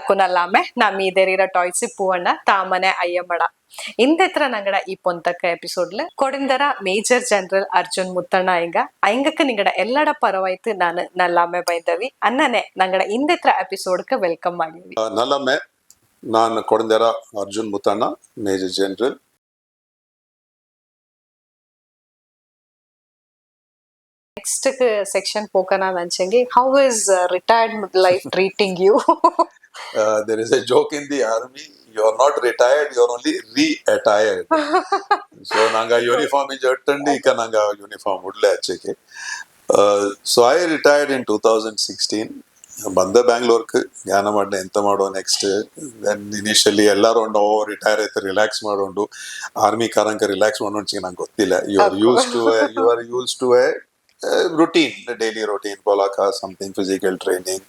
ಎಲ್ಲರಿಗೂ ನಲ್ಲಾಮೆ ನಾ ಮೀದೇರಿರ ಟಾಯ್ಸಿ ಪೂವಣ್ಣ ತಾಮನೆ ಅಯ್ಯಮ್ಮಡ ಇಂದೆತ್ರ ನಂಗಡ ಈ ಪೊಂತಕ್ಕ ಎಪಿಸೋಡ್ಲ ಕೊಡೆಂದರ ಮೇಜರ್ ಜನರಲ್ ಅರ್ಜುನ್ ಮುತ್ತಣ್ಣ ಅಯ್ಯಂಗಕ್ಕೆ ನಿಂಗಡ ಎಲ್ಲಡ ಪರವಾಯ್ತು ನಾನು ನಲ್ಲಾಮೆ ಬೈದವಿ ಅನ್ನನೆ ನಂಗಡ ಇಂದೆತ್ರ ಎಪಿಸೋಡ್ಕ ವೆಲ್ಕಮ್ ಮಾಡಿವಿ. ನಲ್ಲಮ್ಮೆ ನಾನು ಕೊಡೆಂದರ Arjun Muthanna major general. Next section pokana nanchengi, how is retired life treating you? There is a joke in the army, you are not retired, you are only re-attired. So nanga uniform is attandi ika nanga uniform udle acheke. So I retired in 2016. ಬಂದೆ ಬ್ಯಾಂಗ್ಳೂರ್ಗೆ ಜ್ಞಾನ ಮಾಡಿ ಎಂತ ಮಾಡೋ next. Then initially ಎಲ್ಲರೂ retire ಆಯ್ತು relax ಮಾಡೋಂಡು army ಕಾರಂಕ relax ಮಾಡೋಣ ನಂಗೆ ಗೊತ್ತಿಲ್ಲ. You are use to a routine, the daily routine, polaka, something physical training,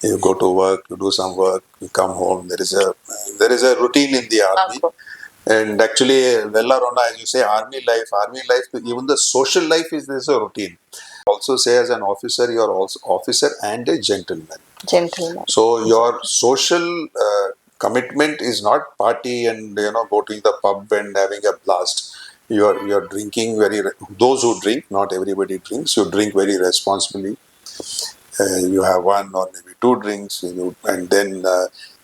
you go to work, you do some work, you come home. There is a routine in the army. And actually, as you say, army life, even the social life is a routine. Also say as an officer, you are also officer and a gentleman. So your social commitment is not party and go to the pub and having a blast. You are drinking those who drink, not everybody drinks, you drink very responsibly. You have one or maybe two drinks, and then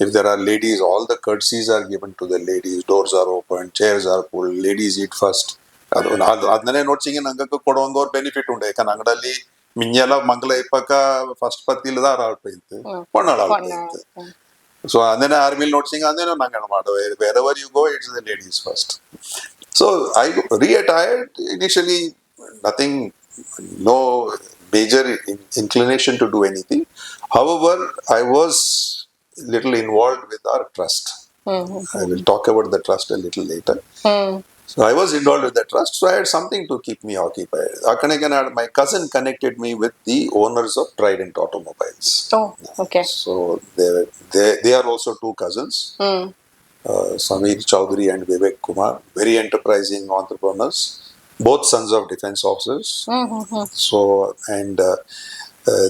if there are ladies, all the courtesies are given to the ladies. Doors are open, chairs are pulled, ladies eat first. ಅದನ್ನೇ ನೋಡ್ಸಿಂಗೆ ನಂಗೆ ಕೊಡೋ ಒಂದು benefit ಉಂಟು. ಯಾಕಂದ್ರೆ ಅಂಗಡಲ್ಲಿ ಮಿಂಜೆಲ್ಲ ಮಂಗಲ ಇಪ್ಪಕ್ಕ first ಪತ್ತಿಲ್ಲದ ಆಳ್ಪೈತೆ ಪೊಣ್ಣಳ ಆಳ್ಪೈತೆ. So ಅಂದೇನೆ ಆರ್ಮಿಲ್ ನೋಡ್ಸಿಂಗೆ ಅಂದೇನೋ ನಂಗಣ ಮಾಡೋ wherever you go, it's the ladies first. So I re-attired initially, nothing, no major inclination to do anything. However, I was little involved with our trust. I will talk about the trust a little later. So I was involved with the trust, so I had something to keep me occupied. My cousin connected me with the owners of Trident Automobiles. Oh, okay. So they are also two cousins. Sameer Chowdhury and Vivek Kumar, very enterprising entrepreneurs, both sons of defense officers. So, and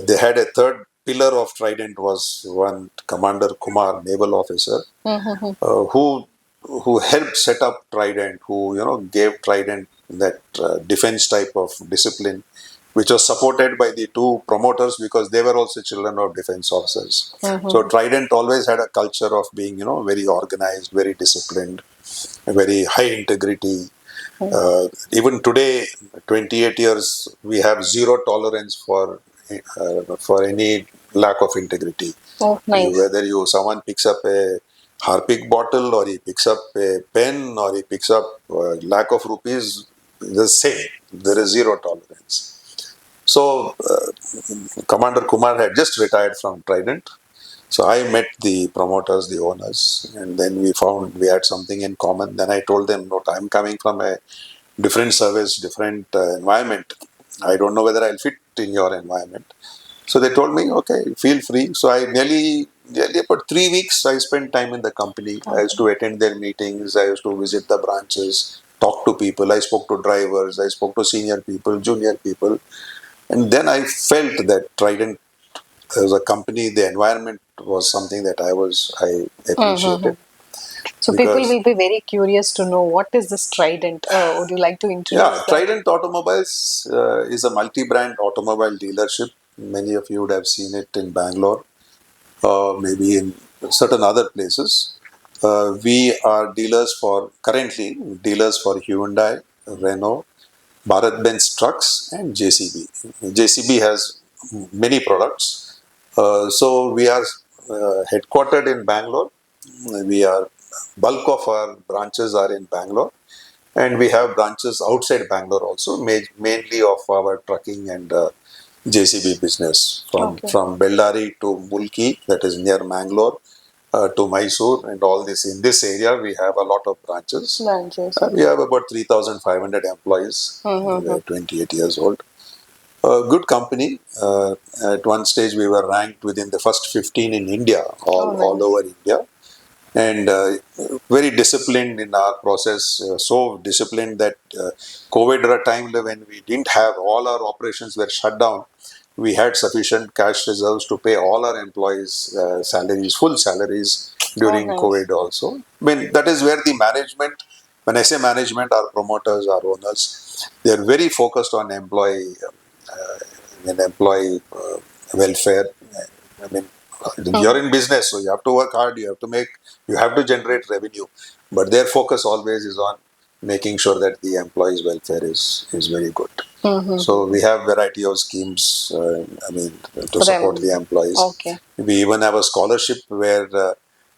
they had a third pillar of Trident, was one Commander Kumar, naval officer, who helped set up Trident, who gave Trident that defense type of discipline, which was supported by the two promoters because they were also children of defense officers. So Trident always had a culture of being, very organized, very disciplined, very high integrity. Even today, 28 years, we have zero tolerance for any lack of integrity. Oh, nice. Whether someone picks up a Harpic bottle, or he picks up a pen, or he picks up lakh of rupees, the same. There is zero tolerance. So, Commander Kumar had just retired from Trident. So, I met the promoters, the owners, and then we found we had something in common. Then I told them, look, I'm coming from a different service, different environment. I don't know whether I'll fit in your environment. So, they told me, okay, feel free. So, I nearly about 3 weeks, I spent time in the company. I used to attend their meetings. I used to visit the branches, talk to people. I spoke to drivers. I spoke to senior people, junior people. And then I felt that Trident as a company, the environment was something that I appreciated. So people will be very curious to know what is this Trident. Would you like to introduce that? Trident Automobiles is a multi-brand automobile dealership. Many of you would have seen it in Bangalore, maybe in certain other places. We are currently dealers for Hyundai, Renault, Bharat-Benz trucks, and JCB. JCB has many products. So we are headquartered in Bangalore. Bulk of our branches are in Bangalore, and we have branches outside Bangalore also, mainly of our trucking and JCB business. From Bellary to Mulki, that is near Mangalore, to Mysore, and all this. In this area, we have a lot of branches. We have about 3,500 employees. We are 28 years old. Good company. At one stage, we were ranked within the first 15 in India, all over India. And very disciplined in our process. So disciplined that COVID era time when we didn't have, all our operations were shut down. we had sufficient cash reserves to pay all our employees salaries, full salaries during nice. COVID also. I mean, that is where the management, when I say management, our promoters, our owners, they are very focused on employee welfare. I mean, you're in business, so you have to work hard, you have to generate revenue, but their focus always is on making sure that the employees' welfare is very good. So we have variety of schemes, to support the employees. Okay. We even have a scholarship where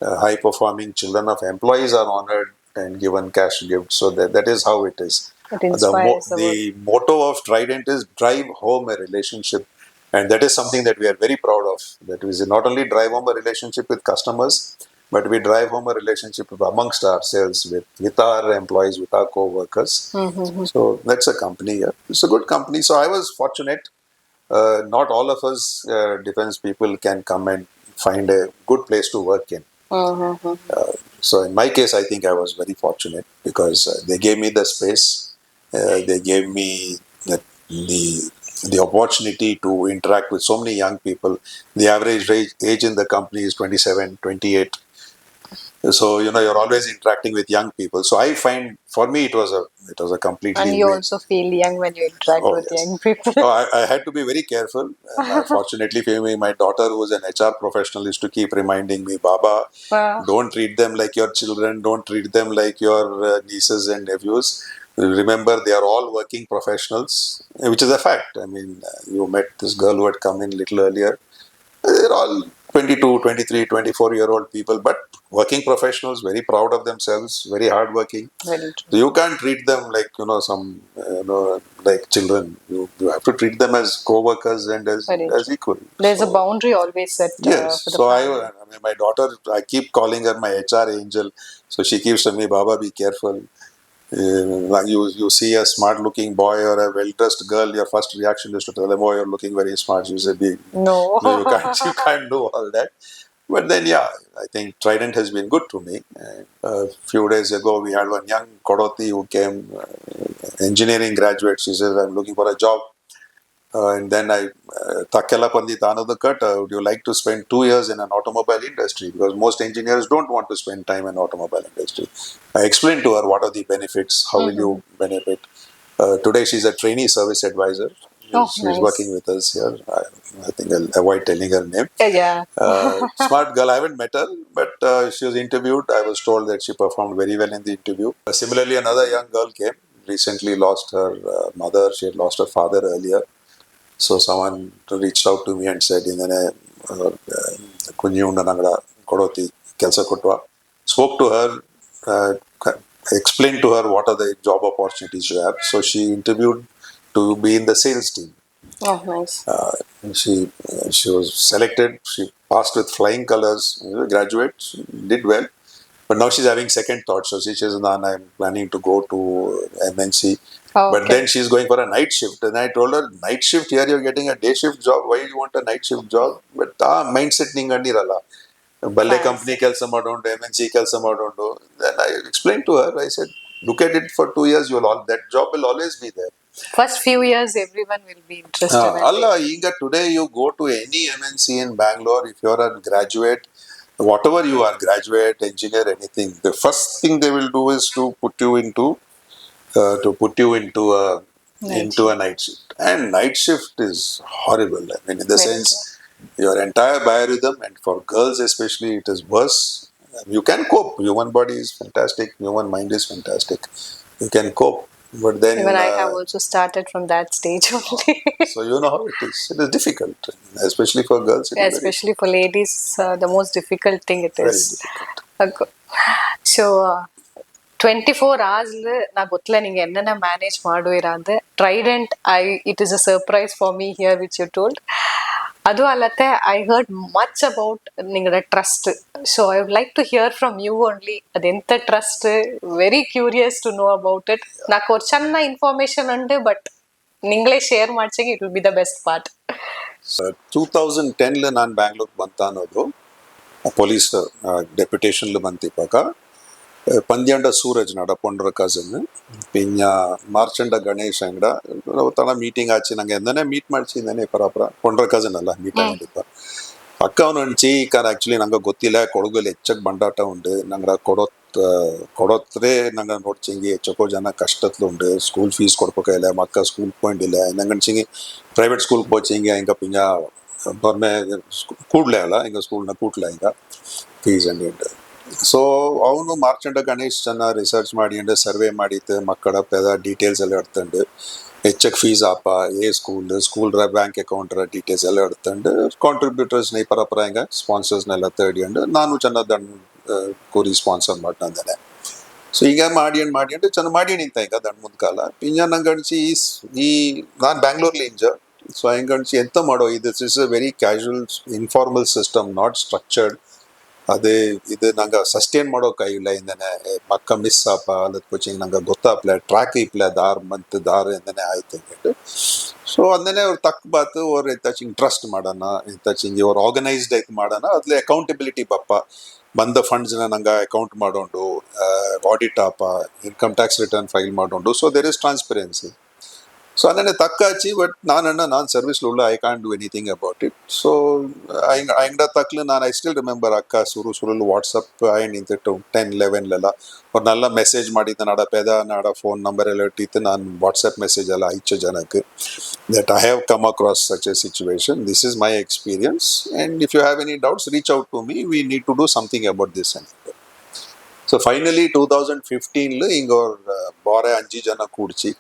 high performing children of employees are honored and given cash gifts. So that is how it is. It inspires The motto of Trident is drive home a relationship, and that is something that we are very proud of. That is not only drive home a relationship with customers, but we drive home a relationship amongst ourselves with our employees, with our co-workers. So that's a company. Yeah. It's a good company. So I was fortunate. Not all of us defense people can come and find a good place to work in. So in my case, I think I was very fortunate because they gave me the space. They gave me the opportunity to interact with so many young people. The average age in the company is 27, 28. So you're always interacting with young people. So I find, for me, it was a completely. And you also feel young when you interact with yes. young people. I had to be very careful. Fortunately for me, my daughter, who was an HR professional, used to keep reminding me, Baba, don't treat them like your children, don't treat them like your nieces and nephews. Remember, they are all working professionals, which is a fact. I mean, you met this girl who had come in a little earlier. They're all 22, 23, 24-year-old people, but working professionals, very proud of themselves, very hardworking. Very true. So you can't treat them like, like children. You have to treat them as co-workers and as equal. There's a boundary always set Yes. for the So family. my daughter, I keep calling her my HR angel. So she keeps telling me, Baba, be careful. You see a smart looking boy or a well dressed girl, your first reaction is to tell them, oh, you're looking very smart. You say, No. you can't do all that. But then, yeah, I think Trident has been good to me. A few days ago, we had one young Kodoti who came, engineering graduate. She says, I'm looking for a job. And then Takela Pandita, another cut, would you like to spend 2 years in an automobile industry? Because most engineers don't want to spend time in automobile industry. I explained to her what are the benefits, how will you benefit. Today she's a trainee service advisor. She's nice. working with us here. I think I'll avoid telling her name. Yeah. Smart girl. I haven't met her, but she was interviewed. I was told that she performed very well in the interview. Similarly, another young girl came. Recently lost her mother. She had lost her father earlier. So someone reached out to me and said, Kunyu Nanagada Kodoti Kelsa Kutwa. Spoke to her, explained to her what are the job opportunities you have. So she interviewed to be in the sales team. Oh, nice. She was selected. She passed with flying colors. Graduate, she did well. But now she's having second thoughts. So she says, "Nan, I'm planning to go to MNC." But then she's going for a night shift. And I told her, night shift here, you're getting a day shift job. Why do you want a night shift job? But mindset ningandirala. Balle company kelsa madondo, MNC kelsa madondo. Then I explained to her, I said, look at it for 2 years, that job will always be there. First few years, everyone will be interested. Today you go to any MNC in Bangalore, if you're a graduate, whatever you are, graduate, engineer, anything, the first thing they will do is to put you into a night shift. And night shift is horrible. I mean, in the sense, your entire biorhythm, and for girls especially, it is worse. You can cope. Human body is fantastic. Human mind is fantastic. You can cope. But then even I have also started from that stage only. So you know how it is. It is difficult, especially for girls. Especially for ladies, the most difficult thing it is. Very difficult. So 24 hours నాకు ಗೊತ್ತಿಲ್ಲ ನಿಂಗೆ ಎನ್ನ manage ಮಾಡುವಿರಾ ಅಂದ್ರೆ trident it is a surprise for me here which you told ಅದು ಅಲ್ಲತ್ತೆ I heard much about ನಿಂಗಡ trust so I would like to hear from you only ಅದೆಂತ trust very curious to know about it నాకు ஒரு ಚೆನ್ನ information ಉಂಡು but ನಿಂಗಳೇ share ಮಾಡ್ಸಂಗೆ it will be the best part 2010 ನಾನು ಬ್ಯಾಂಗ್ಳೂರ್ ಬಂತ ಅನ್ನೋದು ಪೊಲೀಸ್ ಡೆಪ್ಯುಟೇಷನ್ ಬಂತಿಪ್ಪಾಗ ಪಂದ್ಯಂಡ ಸೂರಜ್ ನಡ ಪೊಂಡ್ರ ಕಸನ್ ಪಿಂಜ ಮಾರ್ಚಂಡ ಗಣೇಶ್ ಅಂಗಡ ತನ ಮೀಟಿಂಗ್ ಆಚಿ ನಂಗೆ ಎಂದನೇ ಮೀಟ್ ಮಾಡ್ಸಿದ್ದಾನೆ ಪರಾಪರ ಪೊಂಡ್ರ ಕಸನ್ ಅಲ್ಲ ಮೀಟ್ ಆಗಿದ್ದಿಪ್ಪ ಅಕ್ಕ ಅವನು ಅಣ್ಚಿ ಕಾರ್ ಆಕ್ಚುಲಿ ನಂಗೆ ಗೊತ್ತಿಲ್ಲ ಕೊಡಗಲ್ಲಿ ಹೆಚ್ಚಕ್ ಬಂಡಾಟ ಉಂಡು ನಂಗೆ ಕೊಡೋತ್ರೆ ನಂಗೆ ನೋಡ್ಚಿಂಗಿ ಹೆಚ್ಚಕೋ ಜನ ಕಷ್ಟತ್ಲುಂಡು ಸ್ಕೂಲ್ ಫೀಸ್ ಕೊಡ್ಬೇಕಿಲ್ಲ ಮಕ್ಕ ಸ್ಕೂಲ್ ಪಾಯಿಂಟ್ ಇಲ್ಲ ನಂಗಣ್ಚಿಂಗಿ ಪ್ರೈವೇಟ್ ಸ್ಕೂಲ್ ಕೋಚಿಂಗ್ ಹಿಂಗ ಪಿಂಜ ಬರ್ಮೆ ಕೂಡ್ಲೆ ಅಲ್ಲ ಹಿಂಗ ಸ್ಕೂಲ್ನ ಕೂಡ್ಲ ಹಿಂಗ ಫೀಸ್ ಅಂಡ್ ಸೊ ಅವನು ಮಾರ್ಚಂಡ ಗಣೇಶ್ ಚೆನ್ನಾಗಿ ರಿಸರ್ಚ್ ಮಾಡಿ ಸರ್ವೆ ಮಾಡಿತ್ತು ಮಕ್ಕಳ ಪೆದ ಡೀಟೇಲ್ಸ್ ಎಲ್ಲ ಎಡ್ತಂಡು ಹೆಚ್ಚಕ್ ಫೀಸ್ ಆಪ ಸ್ಕೂಲ್ ಬ್ಯಾಂಕ್ ಅಕೌಂಟ್ ಡೀಟೇಲ್ಸ್ ಎಲ್ಲ ಎಡ್ತಂಡು ಕಾಂಟ್ರಿಬ್ಯೂಟರ್ಸ್ ನ ಪರಪರ ಹಿಂಗ ಸ್ಪಾನ್ಸರ್ಸ್ನೆಲ್ಲ ತರ್ಡಿಯಂಡು ನಾನು ಚೆನ್ನಾಗಿ ಕೂರಿ ಸ್ಪಾನ್ಸರ್ ಮಾಡ್ತಾನೆ ಸೊ ಈಗ ಮಾಡಿ ಚೆನ್ನಾಗಿ ಮಾಡಿ ನಿಂತ ಈಗ ದಂಡ್ ಮುಂದ್ ಕಾಲ ಪಿಂಜ ನಂಗೆ ಅನ್ಸಿ ಈ ನಾನು ಬ್ಯಾಂಗ್ಳೂರ್ಲಿ ಇಂಜ ಸೊ ಹಿಂಗೆ ಅನ್ಸಿ ಎಂತ ಮಾಡೋ this is a very casual informal system not structured ಅದೇ ಇದು ನಂಗೆ ಸಸ್ಟೈನ್ ಮಾಡೋ ಕೈಯಿಲ್ಲ ಇಂದನೆ ಮಕ್ಕ ಮಿಸ್ ಆಪ ಅಲ್ಲದ ಕೋಚಿಂಗ್ ನಂಗೆ ಗೊತ್ತಾಪ್ಲೆ ಟ್ರ್ಯಾಕ್ ಇಪ್ಲೆ ದಾರ್ ಇಂದನೆ ಆಯ್ತು ಅಂದ್ಬಿಟ್ಟು ಸೊ ಅಂದನೆ ಅವ್ರು ತಕ್ಕ ಬಾತು ಅವ್ರು ಎಂತಾಚಿಂಗ್ ಟ್ರಸ್ಟ್ ಮಾಡೋಣ ಎಂತಾಚಿಂಗ್ ಅವ್ರು ಆರ್ಗನೈಸ್ಡ್ ಆಯ್ತು ಮಾಡೋಣ ಅದ್ಲೆ ಅಕೌಂಟಬಿಲಿಟಿ ಬಪ್ಪ ಬಂದ ಫಂಡ್ಸ್ನ ನಂಗೆ ಅಕೌಂಟ್ ಮಾಡೋಂಡು ಆಡಿಟ್ ಆಪ ಇನ್ಕಮ್ ಟ್ಯಾಕ್ಸ್ ರಿಟರ್ನ್ ಫೈಲ್ ಮಾಡೋಂಡು so there is transparency so ಅದನ್ನೇ ತಕ್ಕ ಹಚ್ಚಿ ಬಟ್ ನಾನು ಸರ್ವಿಸ್ ಉಳ್ಳ I can't do anything about it so ಅಂಗಡ ತಕ್ಲು ನಾನು ಐ ಸ್ಟಿಲ್ ರಿಮೆಂಬರ್ ಅಕ್ಕ ಸುರು ವಾಟ್ಸಪ್ ಆಯ್ ನಿಂತಿಟ್ಟು 10-11 ಅವ್ರನ್ನೆಲ್ಲ ಮೆಸೇಜ್ ಮಾಡಿದ್ದೆ ನಾಡ ಪೆದ ನಾಡ ಫೋನ್ ನಂಬರ್ ಎಲ್ಲ ಇಟ್ಟಿತ್ತು ನಾನು ವಾಟ್ಸಪ್ ಮೆಸೇಜ್ ಎಲ್ಲ ಐಚು ಜನಕ್ಕೆ that I have come across such a situation this is my experience and if you have any doubts reach out to me we need to do something about this and so finally 2015 ಹಿಂಗ ಅವ್ರ ಬಾರೆ 5 ಜನ ಕೂಡ್ಚಿ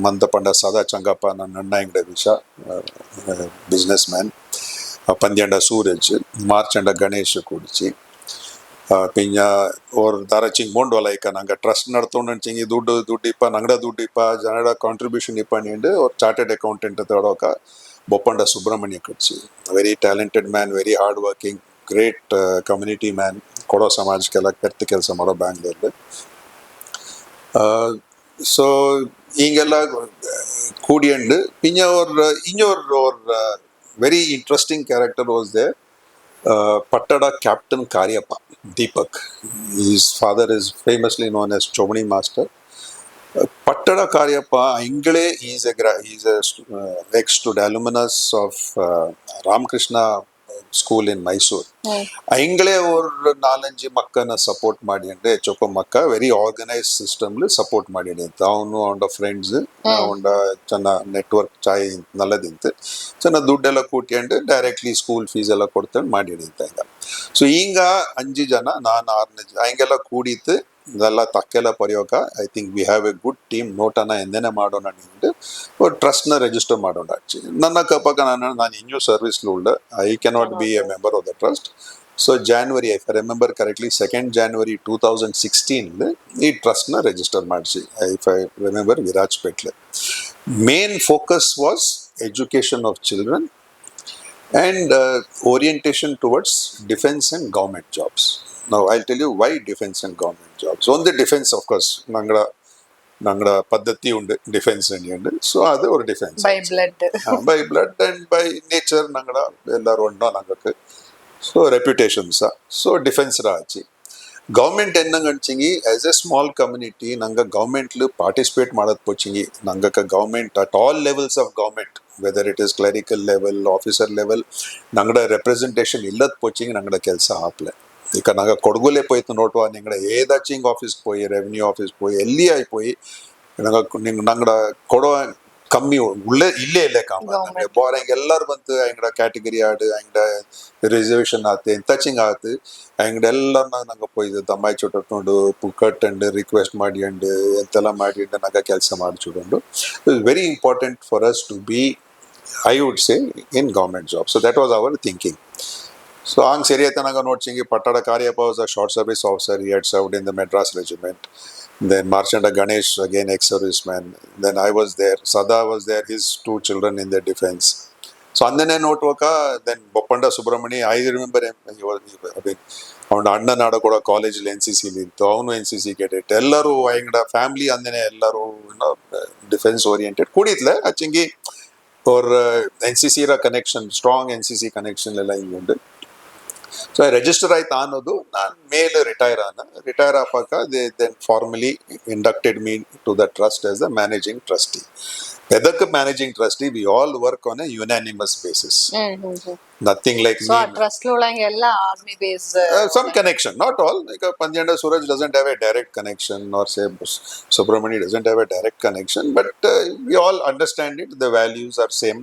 ಮಂದಪಂಡ ಸದಾ ಚಂಗಪ್ಪ ನನ್ನ ಅಣ್ಣ ಅಂಗಡ ವಿಷ business man ಪಂದ್ಯಂಡ Suraj Marchanda Ganesh ಕೂಡ್ಚಿ ಪಿಂಜ ಅವ್ರ ದಾರಚಿಂಗ್ ಮೊಂಡೋಲ ಇಕ್ಕ ನಂಗೆ ಟ್ರಸ್ಟ್ ನಡ್ತೊಂಡು ದುಡ್ಡು ಇಪ್ಪ ನಂಗಡ ದುಡ್ಡು ಇಪ್ಪ ಜನಡ ಕಾಂಟ್ರಿಬ್ಯೂಷನ್ ಇಪ್ಪ ನೀಂಡು ಅವ್ರ ಚಾರ್ಟೆಡ್ ಅಕೌಂಟೆಂಟ್ ತಗೊಳಕ ಬೊಪ್ಪಂಡ ಸುಬ್ರಹ್ಮಣ್ಯ ಕಟ್ಸಿ very talented man very hard working great community man ಕೊಡೋ ಸಮಾಜಕ್ಕೆಲ್ಲ ಕೆಟ್ಟ ಕೆಲಸ ಮಾಡೋ ಬ್ಯಾಂಗ್ಳೂರ್ಲಿ ಸೊ ಹಿಂಗೆಲ್ಲ ಕೂಡಿಯಂಡು ಪಿಂಜ ಅವ್ರ very interesting character was they Pattada captain Cariappa Deepak his father is famously known as Chowmani master Pattada Cariappa ಇಂಗಳೇ is ex student alumnus of Ramakrishna school in Mysuru ಇಂಗಳೇ ಅವ್ರ 4-5 ಮಕ್ಕನ ಸಪೋರ್ಟ್ ಮಾಡಿ ಅಂದ್ರೆ ಚೊಕ್ಕ ಮಕ್ಕ ವೆರಿ ಆರ್ಗನೈಸ್ ಸಿಸ್ಟಮ್ಲು ಸಪೋರ್ಟ್ ಮಾಡಿ ಅಂತ ಅವನು ಅವನ ಫ್ರೆಂಡ್ಸ್ ಅವನ ಚೆನ್ನ ನೆಟ್ವರ್ಕ್ ಚಾಯ್ ನಲ್ಲದಿಂತು ಚೆನ್ನ ದುಡ್ಡೆಲ್ಲ ಕೂಟ್ಕೊಂಡು ಡೈರೆಕ್ಟ್ಲಿ ಸ್ಕೂಲ್ ಫೀಸ್ ಎಲ್ಲ ಕೊಡ್ತಂಡು ಮಾಡಿ ಅಂತ ಈಗ ಸೊ ಹಿಂಗ 5 ಜನ ನಾನು 6 ಜನ ಹಿಂಗೆಲ್ಲ ಕೂಡಿತ್ತು ಇದೆಲ್ಲ ತಕ್ಕೆಲ್ಲ ಪರ್ಯೋಕ I think we have a good team ನೋಟನ ಎಂದೇನೆ ಮಾಡೋಣ ನಿಂಡು ಟ್ರಸ್ಟ್ನ ರಿಜಿಸ್ಟರ್ ಮಾಡೋಣ ನನ್ನ ಕಪ್ಪಕ ನಾನು ಇನ್ನೂ ಸರ್ವಿಸ್ಲು ಉಳ್ಳ I cannot be a member of the trust so January I remember correctly 2nd January 2016 ಈ ಟ್ರಸ್ಟ್ನ ರಿಜಿಸ್ಟರ್ ಮಾಡಿಸಿ ಇಫ್ ಐ ರಿಮೆಂಬರ್ ವಿರಾಜ್ಪೇಟ್ಲೆ main focus was education of children and orientation towards defense and government jobs. Now I'll tell you why defense and government jobs. On the defense, of course, nangada paddhati undu defense and so adu or defense by blood and by nature nangada ellaru onno nangakke so reputations so defense rachi government ಎನ್ನಂಗಂಚಿಂಗಿ as a small community ನಂಗೆ ಗೌರ್ಮೆಂಟ್ಲು participate ಮಾಡೋದು ಪೋಚಿಂಗಿ ನಂಗಕ್ಕೆ government at all levels of government whether it is clerical level officer level ನಂಗಡ representation ಇಲ್ಲದ ಪೋಚಿಂಗಿ ನಂಗಡ ಕೆಲಸ ಆಪ್ಲೆ ಈಗ ನಂಗೆ ಕೊಡಗುಲೆ ಪೋಯ್ತು ನೋಟುವ ನಿಂಗಡ ಏದಾಚಿಂಗ್ ಆಫೀಸ್ ಪೋಯಿ ರೆವೆನ್ಯೂ ಆಫೀಸ್ ಪೋಯಿ ಎಲ್ಲಿ ಆಯ್ಪೋಯಿ ನಂಗಡ ಕೊಡೋ ಕಮ್ಮಿ ಇಲ್ಲೇ ಕಾಮ ಬೋರ್ ಎಲ್ಲಾರು ಬಂತು ಅಂಗಡ ಕ್ಯಾಟಗರಿ ಆಡು ಅಂಗಡ ರಿಸರ್ವೇಷನ್ ಆತು ಟಚಿಂಗ್ ಆತು ಅಂಗಡ ಎಲ್ಲರನ್ನ ನಂಗೆ ಪೋಯ್ದು ದಮ್ಮಾಯಿ ಚೊಟ್ಟು ಪುಕ್ಕಟ್ ಅಂಡ್ ರಿಕ್ವೆಸ್ಟ್ ಮಾಡಿ ಅಂಡ್ ಎಂತೆಲ್ಲ ಮಾಡಿ ನಂಗೆ ಕೆಲಸ ಮಾಡಿಚುಕೊಂಡು it's very important for us to be I would say in government job so that was our thinking so ಹಂಗೆ ಸರಿ ಆಯ್ತು ನಂಗೆ ನೋಡ್ಚಿಂಗಿ Pattada Cariappa was a short service officer he had served in the Madras regiment. Then Marchanda Ganesh, again ex-serviceman. Then I was there. Sada was there, his 2 children in the defense. So andane notvaka, then Boppanda Subramani, I remember him, he was, I mean, ಅವನ ಅಣ್ಣ ನಾಡ ಕೂಡ ಕಾಲೇಜಲ್ಲಿ NCC ಇತ್ತು ಅವನು NCC cadet ಎಲ್ಲರೂ ಹೆಂಗಡ family ಅಂದೇನೆ ಎಲ್ಲರೂ defence oriented ಕೂಡಿತ್ಲೆ ಅಚ್ಚಂಗಿ ಅವ್ರ NCC ರ ಕನೆಕ್ಷನ್ ಸ್ಟ್ರಾಂಗ್ NCC ಕನೆಕ್ಷನ್ ಎಲ್ಲ ಹಿಂಗುಂಡು ಸೊ ರಿಜಿಸ್ಟರ್ ಆಯ್ತಾ ಅನ್ನೋದು ನಾನು ಮೇಲೆ ರಿಟೈರ್ ಆಪಾಕ they then formally inducted me to the trust as the managing trustee. ಎದಕ್ಕೆ managing trustee? We all work on a unanimous basis, nothing like so ಆ trust ಒಳಗೆ ಎಲ್ಲ army base some connection, not all. Like Panjanda Suraj doesn't have a direct connection, or say Subramani doesn't have a direct connection, but we all understand it. The values are same,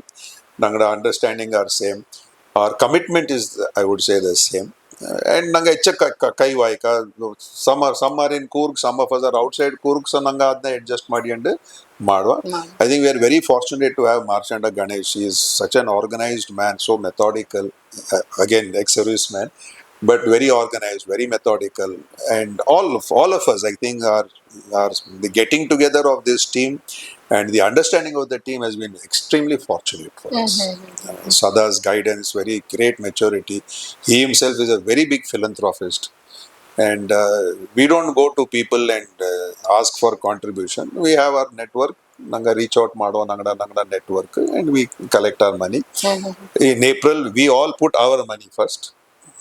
Nangada understanding are same. Our commitment is, I would say, the same. And Nanga kai vaika. Some are in Kurg, some of us are outside Kurg, so Nanga adna adjust madi and Madwa. I think we are very fortunate to have Marchanda Ganesh. He is such an organized man, so methodical. Again, ex-serviceman, but very organized, very methodical, and all of us, I think, are the getting together of this team, and the understanding of the team has been extremely fortunate for us. Sada's guidance, very great maturity. He himself is a very big philanthropist, and we don't go to people and ask for contribution. We have our network. Nanga reach out mado nangada network, and we collect our money. In April, we all put our money first,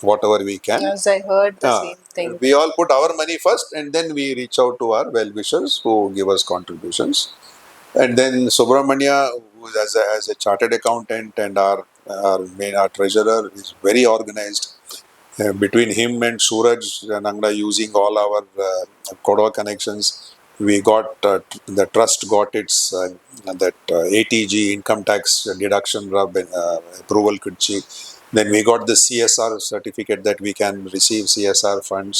whatever we can. Yes, I heard the same thing. We all put our money first, and then we reach out to our well-wishers who give us contributions. And then Subramania, who is as a chartered accountant and our treasurer, is very organized. Between him and Suraj Nangda, using all our Kodava connections, we got the trust got its that ATG income tax deduction approval kudchi. Then we got the CSR certificate that we can receive CSR funds,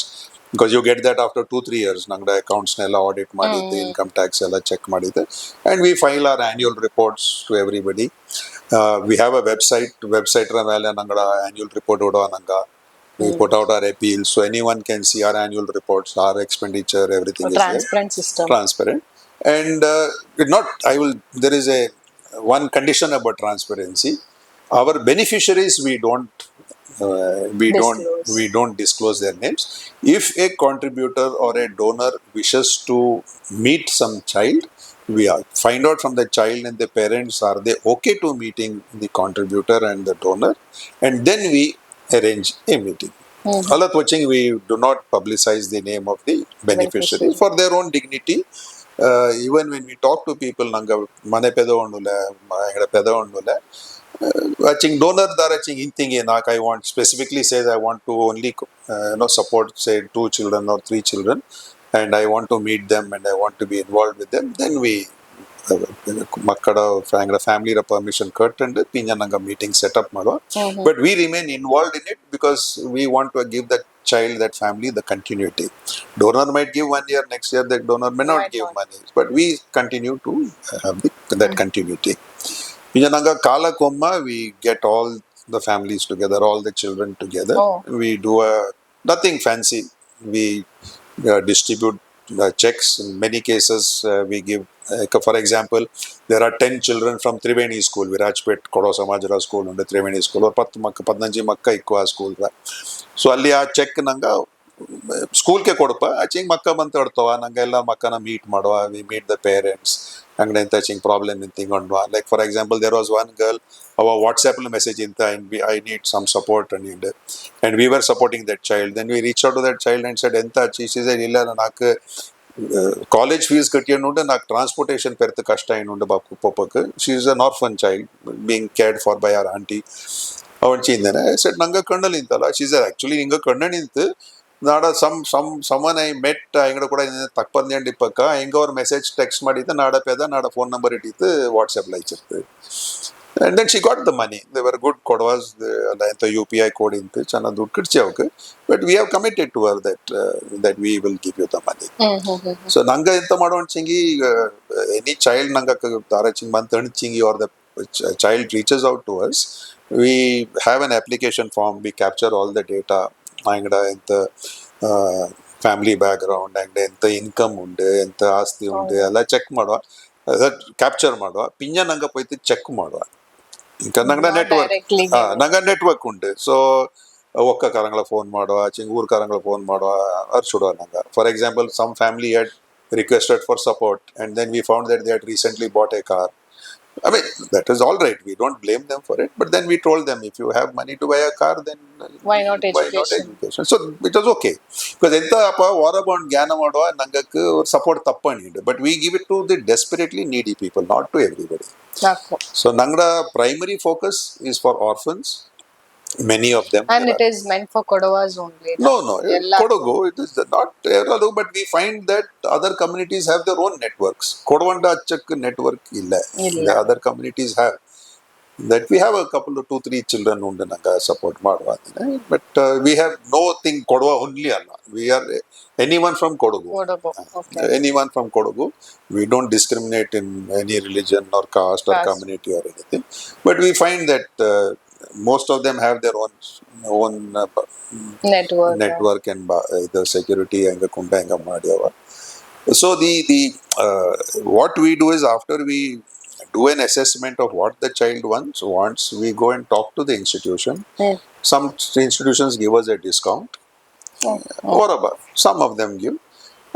because you get that after 2-3 years. Nangda accounts nella audit madite, income tax ella check madite, and we file our annual reports to everybody. We have a website ramala nangda annual report oda nanga. We put out our appeals, so anyone can see our annual reports, our expenditure, everything is transparent there. system. Transparent. And there is a one condition about transparency. Our beneficiaries, we don't disclose their names. If a contributor or a donor wishes to meet some child, we find out from the child and the parents, are they okay to meeting the contributor and the donor, and then we arrange a meeting. Alat watching, we do not publicize the name of the beneficiary for their own dignity. Even when we talk to people, nanga mane pedo ondula, magada pedo ondula, watching donor daraching inthing enak, I want specifically says I want to only support say 2 children or 3 children, and I want to meet them and I want to be involved with them. Then we ಮಕ್ಕಳ family permission ಕಟ್ಕೊಂಡು ಪಿಂಜನಂಗ meeting setup ಮಾಡುವ. But we remain involved in it because we want to give that child, that family, the continuity. Donor might give 1 year, next year that donor may not give money, but we continue to have that continuity. Pijananga Kala Komma, we get all the families together, all the children together. We do nothing fancy. We distribute checks. In many cases, we give, for example, there are 10 children from Triveni school, Virajpet Kodo Samajara school, and the Triveni school, or 15 makka ikwa school. So ಅಲ್ಲಿ ಆ check ನಂಗೆ ಸ್ಕೂಲ್ಗೆ ಕೊಡಪ್ಪ ಆಚಿಂಗ್ ಮಕ್ಕ ಬಂತ ಇಡ್ತವ ನಂಗೆಲ್ಲ ಮಕ್ಕನ ಮೀಟ್ ಮಾಡುವ. ವಿ ಮೀಟ್ ದ ಪೇರೆಂಟ್ಸ್ ಅಂಗಡೆ ಎಂತ ಚಿಂಗ್ ಪ್ರಾಬ್ಲಮ್ ಇಂತ ಹಿಂಗೊಂಡ್ವಾ. Like for example, there was one girl, ಅವ ವಾಟ್ಸ್ಆ್ಯಪ್ ಮೆಸೇಜ್ ಇಂತ I need some support and we were supporting that child. Then we reach out to that child and said ಎಂತ ಚೀಸ್ ಇಲ್ಲ నాకు ಕಾಲೇಜ್ ಫೀಸ್ ಕಟ್ಟಿಯನ್ನುಂಡು నాకు ಟ್ರಾನ್ಸ್ಪೋರ್ಟೇಷನ್ ಪೆರ್ತ್ ಕಷ್ಟ ಏನುಂಡು ಬಾಪು ಪೊಪ್ಪಕ್ಕೆ. She is an orphan child being cared for ಬೈ ಅವರ್ ಆಂಟಿ. ಅವನ್ ಚೀಂದೇನೆ ಸೆಟ್ ನಂಗೆ ಕಣ್ಣಲ್ಲಿ ನಿಂತಲ್ಲ. ಶೀಸ್ ಆಕ್ಚುಲಿ ಹಿಂಗೆ ಕಣ್ಣ ನಿಂತು ನಾಡ ಸಮನ್ ಐ ಮೆಟ್ ಹಿಂಗಡ ಕೂಡ ತಕ್ಕಂದೇಂಡು ಇಪ್ಪಕ್ಕ ಹಿಂಗ ಅವ್ರ ಮೆಸೇಜ್ ಟೆಕ್ಸ್ಟ್ ಮಾಡಿದ್ದು ನಾಡ ಪೇದ ನಾಡ ಫೋನ್ ನಂಬರ್ ಇಟ್ಟಿತ್ತು ವಾಟ್ಸಪ್ ಲೈಚಿರ್ತು. And then she got the money. They were good Kodavas, the UPI code into chana ದುಡ್ಡು ಕಟ್ಸಿ ಅವಕ್ಕೆ. But we have committed to her that we will give you the money. So ನಂಗೆ ಎಂತ ಮಾಡೋಣ್ಚಿಂಗಿ, any child ನಂಗೆ ದಾರಚಿಂಗ್ ಬಂತ ಅಣ್ಚಿಂಗಿ or the child reaches out to us, we have an application form. We capture all the data. ಅಂಗಡ ಎಂತ family background ಅಂಗಡೆ ಎಂತ income ಉಂಡು, ಎಂತ ಆಸ್ತಿ ಉಂಡು ಎಲ್ಲ ಚೆಕ್ ಮಾಡುವ, ಕ್ಯಾಪ್ಚರ್ ಮಾಡುವ. ಪಿಂಜ ನಂಗೆ ಪೋಯ್ತು ಚೆಕ್ ಮಾಡುವ. ನಂಗೆ ನೆಟ್ವರ್ಕ್ ಉಂಟು. ಸೊ ಒಕ್ಕ ಕಾರಂಗಳ ಫೋನ್ ಮಾಡುವ, ಊರ್ ಕಾರಂಗಳ ಫೋನ್ ಮಾಡುವ, ಅರ್ಸುಡುವ ನಂಗೆ. For example, some family had requested for support, and then we found that they had recently bought a car. I mean, that is all right. We don't blame them for it. But then we told them, if you have money to buy a car, then Why not why not education? education? So it was okay. Because ಎಂತ ಅಪ್ಪ ಹೊರಬಂದು ಜ್ಞಾನ ಮಾಡುವ ನಂಗಕ್ಕೆ support ತಪ್ಪಣಿದೆ. But we give it to the desperately needy people, not to everybody. Nako. So Nangda primary focus is for orphans. Many of them. And it is meant for Kodavas only. No, no. Ella. Kodagu, it is not Eradu, but we find that other communities have their own networks. Kodavanda Achak network illa. The other communities have. That we have a couple of 2-3 children who support Madhva. But we have no thing Kodava only. We are anyone from Kodagu. Kodava. Okay. Anyone from Kodagu. We don't discriminate in any religion or caste or community or anything. But we find that most of them have their own network and the security and the kunda and Madhva. So the what we do is after we do an assessment of what the child wants, we go and talk to the institution. Some institutions give us a discount or above. Some of them give.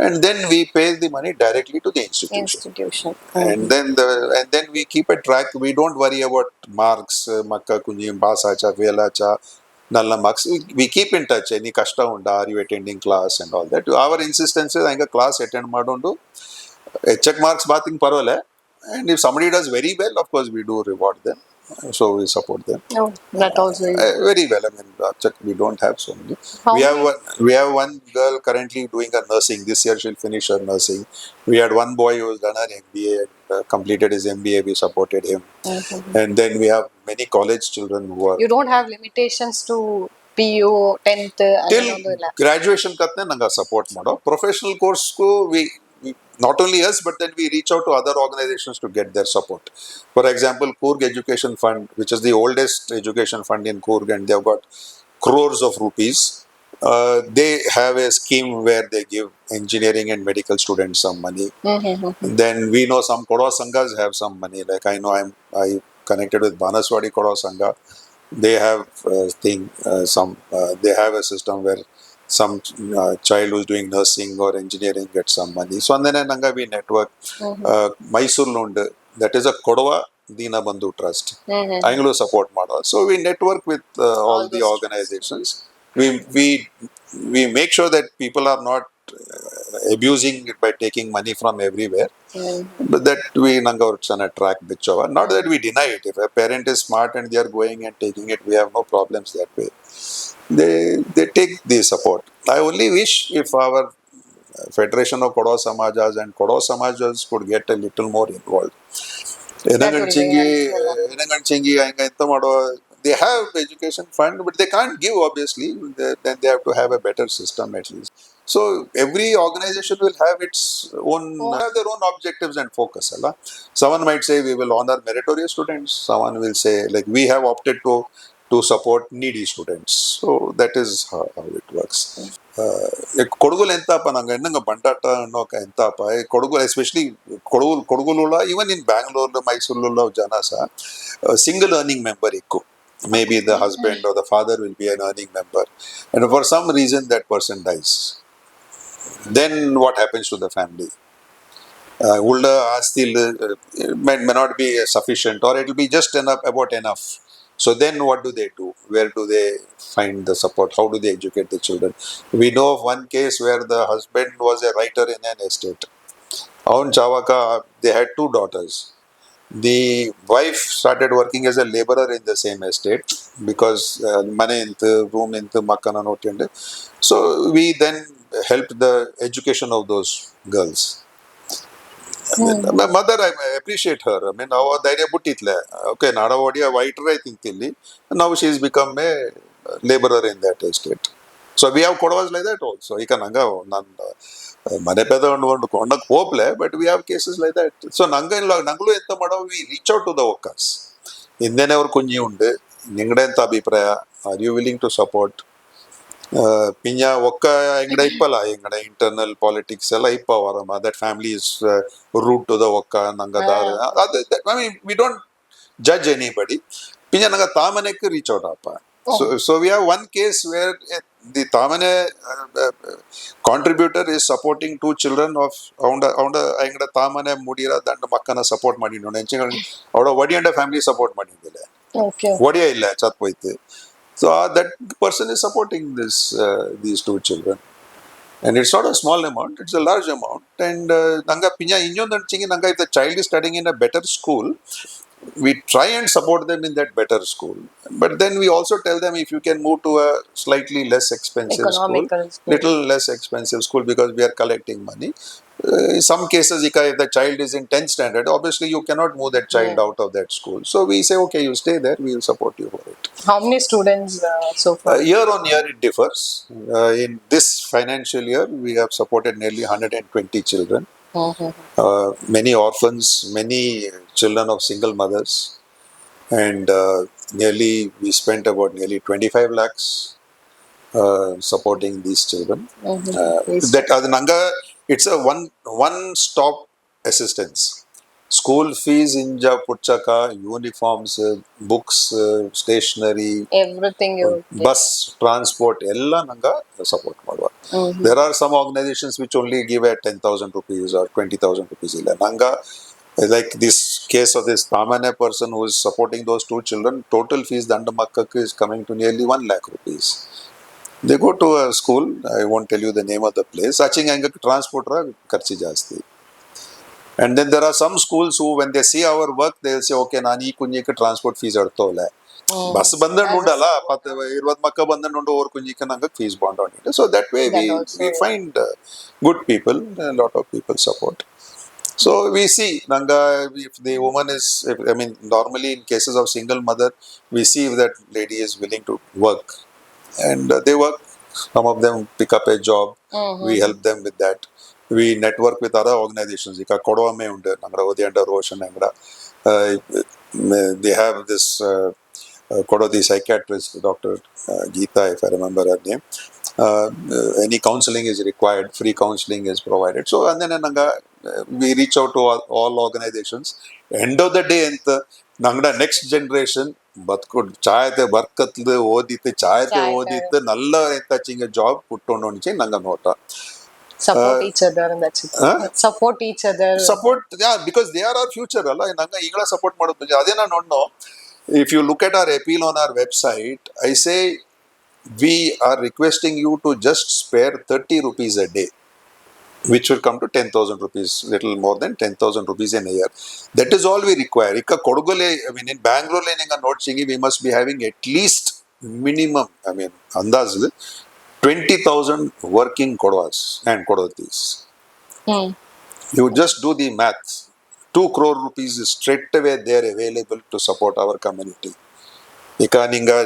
And then we pay the money directly to the institution. And then we keep a track. We don't worry about marks, makka kunjim, basacha, velacha, nalla marks. We keep in touch. Any kashta unda, are you attending class and all that. Our insistence is I class attend madondu. Check marks bathing parole. And if somebody does very well, of course we do reward them. So we support them. Oh, that also is very well. I mean, we don't have so many. We have one girl currently doing a nursing. This year she'll finish her nursing. We had one boy who has done an MBA and completed his MBA. We supported him. And then we have many college children who are. You don't have limitations to PU, 10th, till graduation katne nanga support mado. Professional course ko we not only us, but then we reach out to other organizations to get their support. For example, Coorg Education Fund, which is the oldest education fund in Coorg, and they've got crores of rupees. They have a scheme where they give engineering and medical students some money. Then we know some Kodava Sanghas have some money. Like I know I connected with Banaswadi Kodava Sangha. They have they have a system where some child who's doing nursing or engineering gets some money. So and then we network. Mysore Lund, that is a Kodava Dina Bandhu Trust. Anglo support model. So we network with all the organizations. We make sure that people are not abusing it by taking money from everywhere. But that we Nangaurchan attract Bichava. Not that we deny it. If a parent is smart and they are going and taking it, we have no problems that way. They take the support. I only wish if our Federation of Kodava Samajas and Kodava Samajas could get a little more involved. They have education fund, but they can't give obviously. Then they have to have a better system at least. So every organization will have its own, have their own objectives and focus. Someone might say we will honor meritorious students. Someone will say like we have opted to support needy students. So that is how it works. Kodugul entapa nanga ennanga bandata noka entapa Kodugul, especially Kodugulula, even in Bangalore, Mysore janasa, a single earning member ikku. Maybe the husband or the father will be an earning member, and for some reason that person dies. Then what happens to the family? Ulda astil may not be sufficient, or it will be just about enough. So then what do they do? Where do they find the support? How do they educate the children? We know of one case where the husband was a writer in an estate. Aun Chavaka, they had 2 daughters. The wife started working as a laborer in the same estate because money into room into makana notende. So we then helped the education of those girls. My mother, I appreciate her. I mean, now ಧೈರ್ಯ ಬಿಟ್ಟಿತ್ಲೆ. Okay, Nadavadi a writer, I think tilli. Now she's become a laborer in that estate. So we have Kodavas like that also. Ika nanga nan mane peda ondu kondak hople, but we have cases like that. So nanglu enta madav, we reach out to the workers. Indene avaru kunji undu. Ningade enta abhipraya. Are you willing to support? Pinya okka engada ippala engada internal politics ella ippavarama. That family is root to the okka nangadar. I mean, we don't judge anybody. Pinya nanga tamanekku reach out appa. So we have one case where the Tamane contributor is supporting two children of Aunda Tamane Mudira than the Makana support money. No, out of Wadi and a family support money. Okay. Wadi illa chat poite. So that person is supporting these two children. And it's not a small amount, it's a large amount. And Nanga Pinya Inyo Nanga, if the child is studying in a better school, we try and support them in that better school. But then we also tell them if you can move to a slightly less expensive Economical school. little less expensive school because we are collecting money. In some cases, if the child is in 10th standard, obviously you cannot move that child out of that school. So we say, okay, you stay there, we will support you for it. How many students so far? Year on year, it differs. In this financial year, we have supported nearly 120 children. Many orphans, many children of single mothers, and we spent about nearly 25 lakhs supporting these children. That Nanga, it's a one stop assistance. School fees, inja puchaka, uniforms, books, stationery, Everything you bus transport, ella nanga support ಮಾಡುವ. There are some organizations which only give at 10,000 rupees or 20,000 rupees. Illa nanga, like this case of this Tamane person who is supporting those two children, total fees Dandamakkak is coming to nearly 1 lakh rupees. They go to a school, I won't tell you the name of the place, aching angak transport ra kharchi jasti. And then there are some schools who, when they see our work, they'll say, okay, nani kunyike transport fees arthola. Bus bandan undala, but 20 makka bandan undu or kunyike nangak fees bond on it. So that way we find good people, a lot of people support. So we see, Nanga, if the woman is, normally in cases of single mother, we see if that lady is willing to work. And they work. Some of them pick up a job. We help them with that. We network with other organizations. Ika Kodava me unde, Nangara Odiyanda Roshan Nangara. They have this Kodava, the psychiatrist, Dr. Geeta, if I remember her name. Any counseling is required, free counseling is provided. So, and then we reach out to all organizations. End of the day, Nangda next generation, ಬದುಕೊಂಡು ಚಾಯತೆ ಬರ್ಕತ್ಲು ಓದಿತ್ತು ಚಾಯತೆ ಓದಿತ್ತು ನಲ್ಲ ಎಂತ job ಪುಟ್ಟೊಂಡು ನಂಗೆ ನೋಟ support each other and that's it. Support each other. Support, yeah, because they are our future ಅಲ್ಲ ನಂಗೆ ಈಗಲ support ಮಾಡೋದು ಅದೇ ನಾನು ನೋಡ್ನೋ. If you look at our appeal on our website, I say we are requesting you to just spare 30 rupees a day, which will come to 10,000 rupees, little more than 10,000 rupees in a year. That is all we require. In Bangalore, we must be having at least minimum, andaz 20,000 working Kodavas and Kodatis. You just do the math. 2 crore rupees is straight away there available to support our community. Ika ninga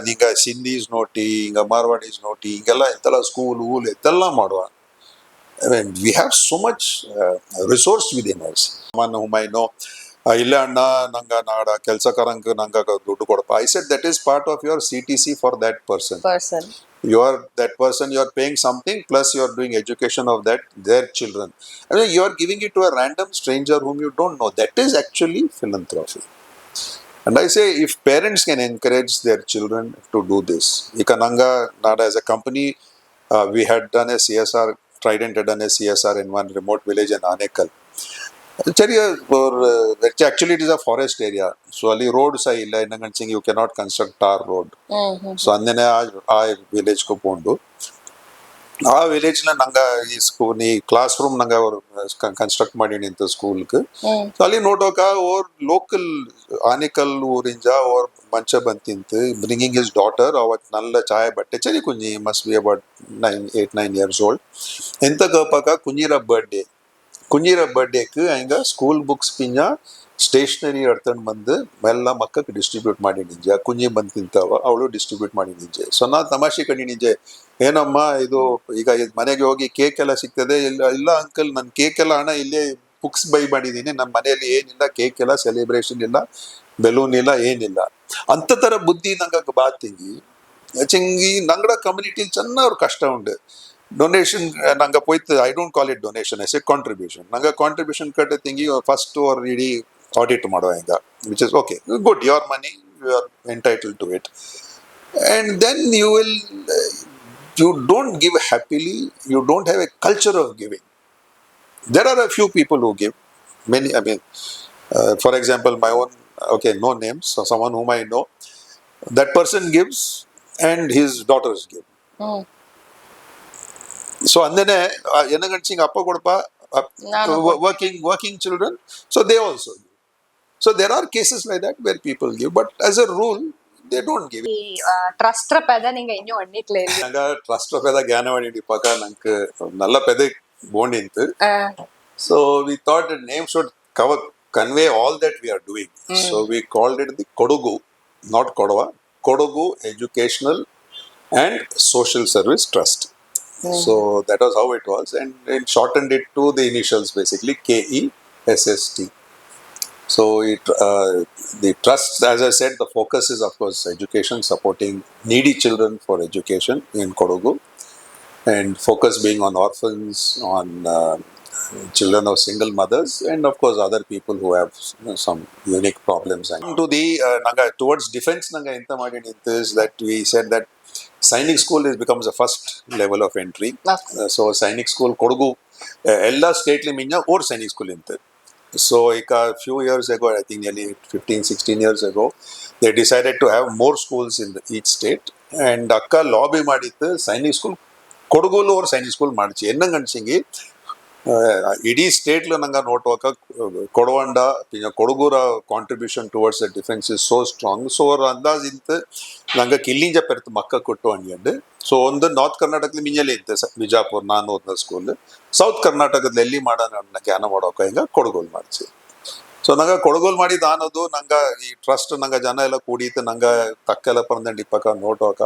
Sindhis noti, inga Marwadis noti, ingella entala school, etella ಮಾಡುವ. We have so much resource within us. Someone whom I know, ಇಲ್ಲ ಅಣ್ಣ ನಂಗ ನಾಡ ಕೆಲಸಕರಂಗ ನಂಗ ದುಡ್ಡು ಕೊಡಪ್ಪ. I said that is part of your CTC for that person. That person you are paying something plus you are doing education of their children. You are giving it to a random stranger whom you don't know. That is actually philanthropy. And I say if parents can encourage their children to do this. Ika nanga nada as a company, we had done a CSR. Trident had done a CSR in one remote village in Anekal. Actually, it is a forest area. So, ali roads are illa. You cannot construct tar road. So, andene a village ko pondu. ಆ village ನಂಗ ಈ school ಈ class room ನಂಗ ಅವರು construct ಮಾಡೀನಿ ಅಂತ school so ಅಲ್ಲಿ ನೋಡೋಕ ಓರ್ ಲೋಕಲ್ ಆನಿಕಲ್ ಊರಿಂಜ ಓರ್ ಮಂಚ ಬಂತಿಂತು ಬ್ರಿಂಗಿಂಗ್ ಹಿಸ್ ಡಾಟರ್ ಅವತ್ ನಲ್ಲ ಚಾಯ್ ಬಟ್ಟೆ ಚರಿ ಕುಂಜಿ must be about 8-9 years old ಎಂತ ಕಪಕ ಕುಂಜಿರ ಬರ್ಡೇக்கு ಹಂಗ ಸ್ಕೂಲ್ ಬುಕ್ಸ್ ಪಿಂಜ ಸ್ಟೇಷನರಿ ಎಡ್ತಂಡು ಬಂದು ಎಲ್ಲ ಮಕ್ಕಕ್ಕೆ ಡಿಸ್ಟ್ರಿಬ್ಯೂಟ್ ಮಾಡಿ ನಿಂಜೆ ಕುಂಜಿ ಬಂದು ತಿಂತಾವ ಅವಳು ಡಿಸ್ಟ್ರಿಬ್ಯೂಟ್ ಮಾಡಿ ನಿಂಜೆ ಸೊ ನಾ ತಮಾಷೆ ಕಡಿ ನಿಂಜೆ ಏನಮ್ಮ ಇದು ಈಗ ಮನೆಗೆ ಹೋಗಿ ಕೇಕ್ ಎಲ್ಲ ಸಿಗ್ತದೆ ಇಲ್ಲ ಅಂಕಲ್ ನನ್ ಕೇಕ್ ಎಲ್ಲ ಹಣ ಇಲ್ಲೇ ಬುಕ್ಸ್ ಬೈ ಮಾಡಿದೀನಿ ನಮ್ಮ ಮನೆಯಲ್ಲಿ ಏನಿಲ್ಲ ಕೇಕ್ ಎಲ್ಲ ಸೆಲೆಬ್ರೇಷನ್ ಇಲ್ಲ ಬೆಲೂನ್ ಇಲ್ಲ ಏನಿಲ್ಲ ಅಂತ ತರ ಬುದ್ಧಿ ನಂಗೆ ಬಾತಿಂಗಿ ಚಿಂಗಿ ನಂಗಡ ಕಮ್ಯುನಿಟಿ ಚೆನ್ನ ಅವ್ರ ಕಷ್ಟ ಉಂಡು ಡೊನೇಷನ್ ನಂಗೆ ಪೋಯ್ತು I don't call it donation I say contribution ನಂಗೆ ಕಾಂಟ್ರಿಬ್ಯೂಷನ್ ಕಟ್ಟ ತಿಂಗಿ ಫಸ್ಟ್ ಅವ್ರ ಇಡೀ ಆಡಿಟ್ ಮಾಡುವ ಈಗ which is okay good your money you are entitled to it and then you don't give happily, you don't have a culture of giving. There are a few people who give, many, I mean, for example, my own, okay, no names, so someone whom I know, that person gives and his daughters give. So andene enanganching appa kodapa working children, so they also give. So there are cases like that where people give, but as a rule they don't give. ಈ trust ಪದ ನಿಂಗ ಇನ್ನೂ ಅಣ್ಣಿತ್ಲೆ ಇಲ್ಲಿ ನಂಗ trust ಪೆದ ಜ್ಞಾನ ಮಾಡಿ ಪಕ್ಕ ನಂಗೆ ನಲ್ಲ ಪೆದೆ ಬೋಂಡಿಂತು. So we thought the name should convey all that we are doing. So we called it the Kodugu, not Kodava, Kodugu Educational and Social Service Trust. So that was how it was, and it shortened it to the initials, basically KESST. So the trust, as I said, the focus is of course education, supporting needy children for education in Kodugu, and focus being on orphans, on children of single mothers, and of course other people who have some unique problems. And to the nanga towards defense nanga enta ಮಾಡಿ is that we said that Sainik school becomes the first level of entry. So Sainik school Kodugu ಎಲ್ಲ state ಮಿಂಜ or Sainik school ಇಂತ. So a few years ago, I think nearly 15-16 years ago, they decided to have more schools in each state, and akka lobby ಮಾಡಿತ್ತು Sainik school ಕೊಡಗುಲು ಅವ್ರ Sainik school ಮಾಡಿಸಿ ಎನ್ನಂಗನ್ಸಿಂಗಿ ಇಡೀ ಸ್ಟೇಟ್ಲು ನಂಗೆ ನೋಡುವಾಗ ಕೊಡವಂಡ പിന്നെ ಕೊಡಗೂರ contribution towards the defence is so strong. So ಅವ್ರ ಅಂದಾಜಿಂತ ನಂಗೆ ಕಿಲ್ಲಿಂಜ ಪೆರ್ತು ಮಕ್ಕ ಕೊಟ್ಟು ಅಂದ್ಯಂಡು. ಸೊ ಒಂದು ನಾರ್ತ್ ಕರ್ನಾಟಕದ ಮಿಂಜಲೇ ಇತ್ತು ಬಿಜಾಪುರ್ ನಾನು ಓದಿದ ಸ್ಕೂಲ್, ಸೌತ್ ಕರ್ನಾಟಕದ ಎಲ್ಲಿ ಮಾಡೋಣ ಜ್ಞಾನ ಮಾಡೋಕೆ ಹಿಂಗೆ ಕೊಡಗೋಲ್ ಮಾಡಿಸಿ. ಸೊ ನಂಗೆ ಕೊಡಗೋಲ್ ಮಾಡಿದ್ದು ಅನ್ನೋದು ನಂಗೆ ಈ ಟ್ರಸ್ಟ್ ನಂಗೆ ಜನ ಎಲ್ಲ ಕೂಡಿತ್ತು, ನಂಗೆ ತಕ್ಕೆಲ್ಲ ಪರ್ದಂಡು ಇಪ್ಪಕ್ಕ ನೋಟೋಕ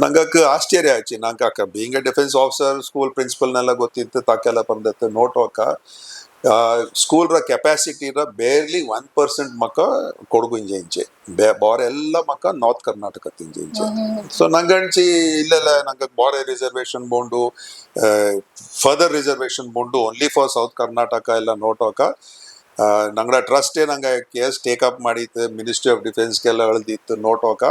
ನಂಗಕ್ಕೆ ಆಶ್ಚರ್ಯ ಆಯ್ತು. ನಂಗೆ being a defence officer school ಪ್ರಿನ್ಸಿಪಲ್ನೆಲ್ಲ ಗೊತ್ತಿತ್ತು, ತಕ್ಕೆಲ್ಲ ಪರ್ದತ್ತು ನೋಟೋಕ ಸ್ಕೂಲ್ರ ಕೆಪಾಸಿಟಿ ಬೇರ್ಲಿ 1% ಮಕ್ಕ ಕೊಡಗು ಇಂಚೆ ಬಾರೆಲ್ಲ ಮಕ್ಕ ನಾರ್ತ್ ಕರ್ನಾಟಕ ಇಂಚೆ. ಸೊ ನಂಗಂಚಿ ಇಲ್ಲೆಲ್ಲ ನಂಗೆ ಬಾರೆ ರಿಸರ್ವೇಶನ್ ಬೋಂಡು, ಫರ್ದರ್ ರಿಸರ್ವೇಶನ್ ಬೋಂಡು ಓನ್ಲಿ ಫಾರ್ ಸೌತ್ ಕರ್ನಾಟಕ ಎಲ್ಲ ನೋಟೋಕ ನಂಗಡ ಟ್ರಸ್ಟೇ ನಂಗೆ ಕೇಸ್ ಟೇಕಪ್ ಮಾಡಿತ್ತು, ಮಿನಿಸ್ಟ್ರಿ ಆಫ್ ಡಿಫೆನ್ಸ್ಗೆಲ್ಲ ಹೇಳ್ದಿತ್ತು ನೋಟೋಕ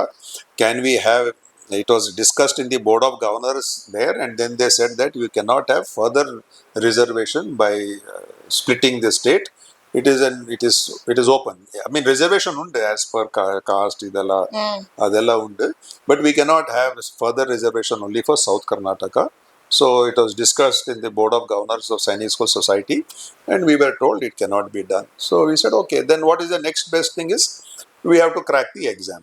can we have. It was discussed in the board of governors there, and then they said that you cannot have further reservation by splitting the state. It is open. I mean reservation undu as per caste idella adella undu, but we cannot have further reservation only for South Karnataka. So it was discussed in the board of governors of Sainik School Society, and we were told it cannot be done. So we said okay, then what is the next best thing is we have to crack the exam.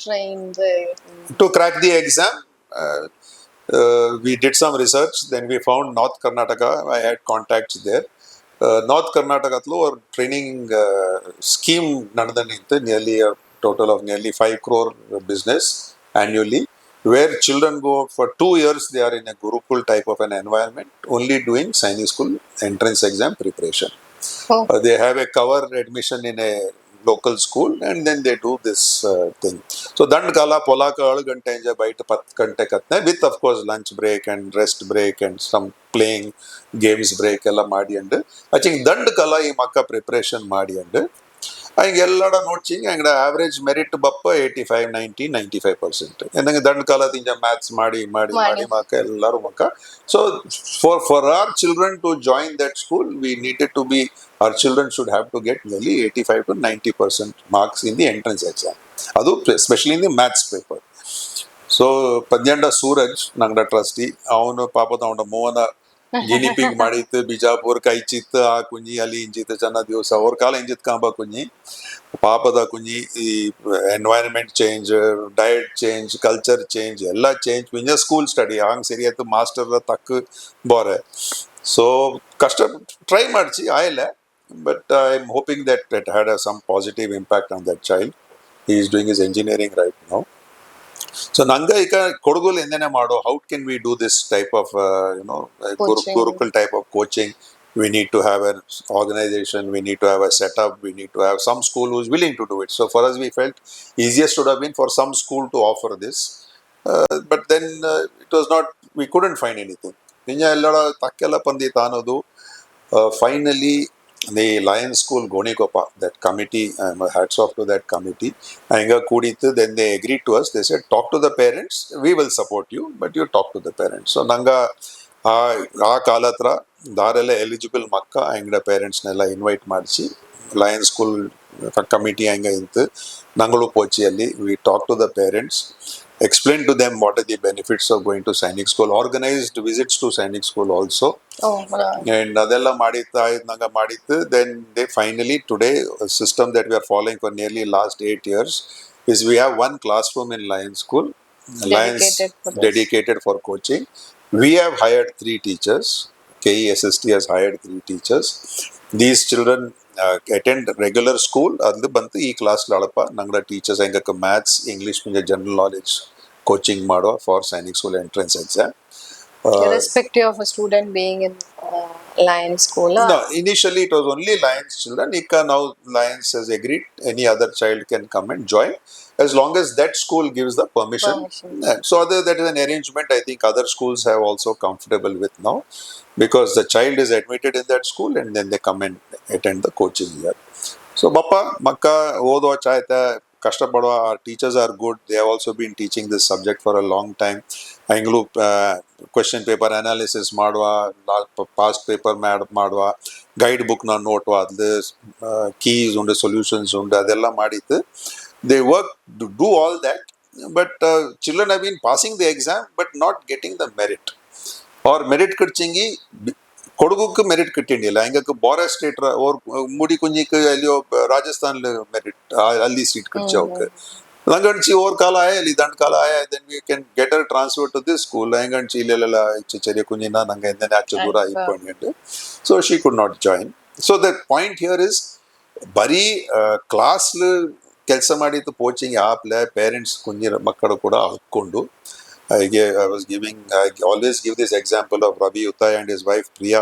To crack the exam, we did some research. Then we found North Karnataka. I had contacts there. North Karnataka or training scheme nadadanitte, nearly a total of nearly 5 crore business annually, where children go for 2 years. They are in a Gurukul type of an environment, only doing Sainik school entrance exam preparation. They have a cover admission in a local school, and then they do this thing. So dandkala polaka 7 ಗಂಟೆ ಇಂಜ byte 10 ಗಂಟೆ ಕತ್ನೆ with of course lunch break and rest break and some playing games break ಎಲ್ಲ ಮಾಡಿ and I think ದಂಡಕಲ ಈ ಮಕ್ಕ preparation ಮಾಡಿ and ಹಂಗೆ ಎಲ್ಲಡ ನೋಡ್ಚಿಂಗ್ ಹಂಗಡ ಆವರೇಜ್ ಮೆರಿಟ್ ಬಪ್ಪ 85-90-95% ಎಂದಂಗೆ ದಂಡಕಾಲ ತಿಂಜ ಮ್ಯಾಥ್ಸ್ ಮಾಡಿ ಮಾಡಿ ಮಾಡಿ ಮಕ್ಕ ಎಲ್ಲರೂ ಮಕ್ಕ. So for our children to join that school we needed to be, our children should have to get nearly 85-90% marks in the entrance exam. Adu especially in the maths paper. So Padyanda Suraj ನಂಗಡ trustee ಅವನು ಪಾಪದ ಅವನ ಮೋಹನ ಗಿನಿಪಿಂಗ್ ಮಾಡಿತ್ತು ಬಿಜಾಪುರ್ ಕೈಚಿತ್ತು ಆ ಕುಂಜಿ ಅಲ್ಲಿ ಇಂಚಿತ್ತು ಚೆನ್ನ ದಿವಸ ಅವ್ರ ಕಾಲ ಇಂಚಿತ್ ಕಾಂಬ ಕುಂಜಿ ಪಾಪದ ಕುಂಜಿ ಈ environment change, diet change, culture change ಎಲ್ಲ ಚೇಂಜ್ ಪಿಂಜ ಸ್ಕೂಲ್ ಸ್ಟಡಿ ಹಂಗೆ ಸರಿಯಾಯ್ತು ಮಾಸ್ಟರ್ ತಕ್ಕ ಬೋರೆ. ಸೊ ಕಷ್ಟ ಟ್ರೈ ಮಾಡಿಸಿ ಆಯ್ಲೆ, but I'm hoping that it had some positive impact on that child. He is doing his engineering right now. So nanga ika kodugul endene mado, how can we do this type of Gurukul type of coaching? We need to have an organization, we need to have a setup, we need to have some school who is willing to do it. So for us we felt easiest would have been for some school to offer this, but then it was not, we couldn't find anything. Ninja ellada takkela pandita anodu finally the Lions School Gonikoppa, that committee, hats off to that committee. Ainga kudithu, then they agreed to us. They said, talk to the parents. We will support you, but you talk to the parents. So nanga ಆ ಕಾಲ ಹತ್ರ ದಾರೆಲ್ಲ eligible ಮಕ್ಕ ಹೆಂಗಡ ಪೇರೆಂಟ್ಸ್ನೆಲ್ಲ invite ಮಾಡಿಸಿ lions school committee ಹಂಗೆ ಇಂತು ನಂಗಳು ಪೋಚಿಯಲ್ಲಿ we talk to the parents explain to them what are the benefits of going to Sainik school, organized visits to Sainik school also. And ಅದೆಲ್ಲ ಮಾಡಿತ್ತಾ ಇದ್ದಂಗ ಮಾಡಿತ್ತು. Then they finally today a system that we are following for nearly last 8 years is we have one classroom in Lions school, Lions dedicated for coaching. We have hired 3 teachers. KESST has hired 3 teachers. These children attend regular school. ಅದು ಬಂತು ಈ class ಲಾಳಪ್ಪ ನಂಗಡ teachers ಹೆಂಗಕ್ಕೆ maths English ಮುಂದೆ general knowledge coaching ಮಾಡುವ for Sainik school entrance exam. Irrespective of a student being in Lions school? No, initially it was only Lions children. Ika now Lions has agreed any other child can come and join as long as that school gives the permission. So other that is an arrangement I think other schools have also comfortable with now, because the child is admitted in that school and then they come and attend the coaching here. So Bappa, Makka, Odo Chaita, Kashtapadwa, our teachers are good. They have also been teaching this subject for a long time. Anglo question paper analysis ಮಾಡುವ, past paper ಮಾಡುವ, guide book na note this keys undu solutions undu ಅದೆಲ್ಲ ಮಾಡಿತ್ತು. They work to do all that, but children have been passing the exam but not getting the merit or merit ಕಡ್ಚಿಂಗಿ ಕೊಡಗುಕ್ಕೆ merit ಕಿಟ್ಟಿಂಡಿಲ್ಲ. ಹಂಗಕ್ಕೆ ಬಾರಾ state ಓರ್ ಮುಡಿ ಕುಂಜಿಕ್ಕೆ ಅಲ್ಲಿಯೋ ರಾಜಸ್ಥಾನ್ ಮೆರಿಟ್ ಅಲ್ಲಿ ಸೀಟ್ ಕಡ್ಚಿ ಅವಕ್ಕೆ ಲಂಗಣ್ಚಿ ಓರ್ ಕಾಲ ಆಯ ಅಲ್ಲಿ ದಂಡ್ ಕಾಲ ಆಯ then we can get our transfer to this school. ಹಂಗಣ್ಚಿ ಇಲ್ಲೆಲ್ಲ ಚೆರಿಯ ಕುಂಜಿನ ನಂಗೆ ಎಂದನೆ ಆಚೆ ದೂರ ಇಪ್ಕೊಂಡು so she could not join. So the point here is ಬರೀ ಕ್ಲಾಸ್ ಕೆಲಸ ಮಾಡಿದ್ದು ಕೋಚಿಂಗ್ ಆಪ್ಲೆ ಪೇರೆಂಟ್ಸ್ ಕುಂಜಿರ ಮಕ್ಕಳು ಕೂಡ ಹಾಕೊಂಡು I always give this example of Ravi Uttai and his wife Priya.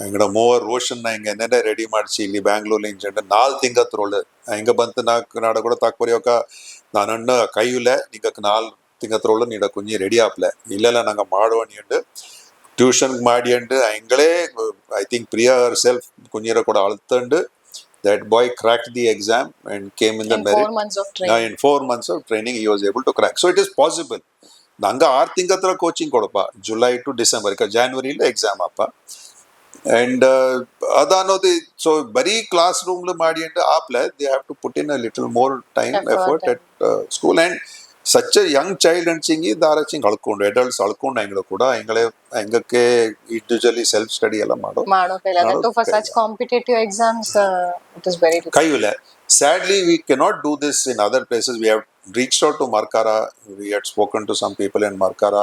ಹಿಂಗಡ ಮೂವರು ರೋಷನ್ ಹಿಂಗೆ ರೆಡಿ ಮಾಡಿಸಿ ಇಲ್ಲಿ ಬ್ಯಾಂಗ್ಳೂರ್ ಇಂಜೆಂಡ್ 4 ತಿಂಗಳ ತ್ರೋಳು ಹಿಂಗೆ ಬಂತು ನಾಡ ಕೂಡ ತಾಕ್ಬರಿಯೋಕ ನಾನಣ್ಣ ಕೈಯುಲೆ ನಿಂಗಕ್ಕೆ 4 ತಿಂಗಳ ತ್ರೋಳು ನೀಡ ಕುಂಜಿ ರೆಡಿ ಆಪ್ಲೆ ಇಲ್ಲೆಲ್ಲ ನಂಗೆ ಮಾಡುವ ನೀಂಡು ಟ್ಯೂಷನ್ ಮಾಡಿ ಅಂಡ್ ಹಿಂಗಳೇ I think Priya herself ಕುಂಜಿರ ಕೂಡ ಅಳ್ತಂಡು that boy cracked the exam and came in the merit. 4 months of training. In 4 months of training he was able to crack. So it is possible. ನಂಗೆ 6 ತಿಂಗಳ ಹತ್ರ coaching ಕೊಡಪ್ಪ, July to December, ಜಾನ್ವರಿಲಿ exam ಅಪ್ಪ. And ಅದ ಅನ್ನೋದು so ಬರೀ classroom ಮಾಡಿ ಅಂಡ್ ಆಪ್ಲೆ they have to put in a little more time effort at school. And such a young child ಅಂಚಿಂಗಿ ದಾರಚಿಂಗ್ ಅಳ್ಕೊಂಡು ಅಡಲ್ಟ್ಸ್ ಅಳ್ಕೊಂಡು ಹೆಂಗಳು ಕೂಡ ಹೆಂಗಳೇ ಹೆಂಗಕ್ಕೆ ಇಂಡಿವಿಜುವಲಿ ಸೆಲ್ಫ್ ಸ್ಟಡಿ ಎಲ್ಲ ಕೈಯುಲೆ. Sadly, we cannot do this in other places. We have reached out to Markara. We had spoken to some people in Markara.